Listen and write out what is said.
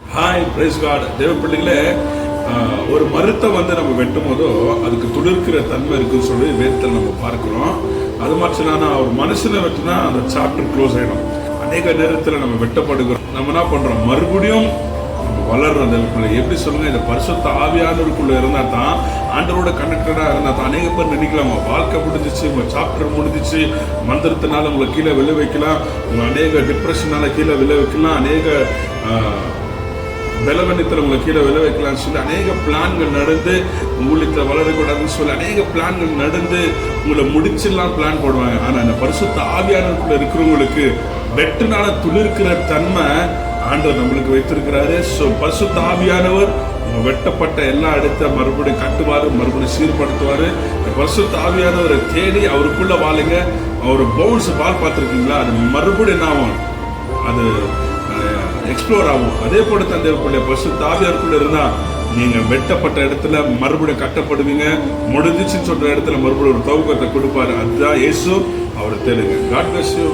Hi price God தேவ பிள்ளைகளே, ஒரு மரத்தை நம்ம வெட்டும் போதோ அதுக்கு துளிர்க்கிற தன்மை இருக்குன்னு சொல்லி வேதத்தில் நம்ம பார்க்கிறோம். அது மட்டும் ஒரு மனுஷனை வெட்டினா அந்த சாப்டர் க்ளோஸ் ஆகிடும். அநேக நேரத்தில் நம்ம வெட்டப்படுகிறோம். நம்ம என்ன பண்றோம், மறுபடியும் நம்ம வளர்றோம். தேவ பிள்ளை எப்படி சொல்லுங்க, இந்த பரிசுத்த ஆவியானவருக்குள்ள இருந்தா தான், ஆண்டவரோட கனெக்டடா இருந்தா தான். அநேக பேர் நினைக்கலாம் உங்க வாழ்க்கை முடிஞ்சிச்சு, உங்க சாப்டர் முடிஞ்சிச்சு, மந்திரத்தினால உங்களை கீழே விழ வைக்கலாம், உங்க அநேக டிப்ரெஷனால கீழே விழ வைக்கலாம், அநேக பலவீனத்தில் உங்களை கீழே விழ வைக்கலாம்னு சொல்லி அநேக பிளான்கள் நடந்து, ஊழியத்தில் வளரக்கூடாதுன்னு சொல்லி அநேக பிளான்கள் நடந்து உங்களை முடிச்சிடலாம் பிளான் போடுவாங்க. ஆனால் அந்த பரிசுத்த ஆவியானவருக்குள்ள இருக்கிறவங்களுக்கு வெட்டுனால துளிர்க்கிற தன்மை ஆண்டவர் நம்மளுக்கு வைத்திருக்கிறாரு. ஸோ பரிசுத்த ஆவியானவர் வெட்டப்பட்ட எல்லா இடத்த மறுபடியும் கட்டுவாரு, மறுபடியும் சீர்படுத்துவாரு. பரிசுத்த ஆவியானவரை தேடி அவருக்குள்ள வாழுங்க. அவர் பவுன்ஸ் பால் பார்த்துருக்கீங்களா, அது மறுபடியும் என்ன ஆகும், அது எக்ஸ்ப்ளோர் ஆகும். அதே போல தந்தைக்குள்ள பரிசுத்த ஆவியாருக்குள்ள இருந்தா நீங்க வெட்டப்பட்ட இடத்துல மறுபடியும் கட்டப்படுவீங்க. முடிஞ்சிச்சுன்னு சொல்ற இடத்துல மறுபடியும் ஒரு தௌகத்தை கொடுப்பாரு. அதுதான் இயேசு. அவரை தேடுங்க. God bless you.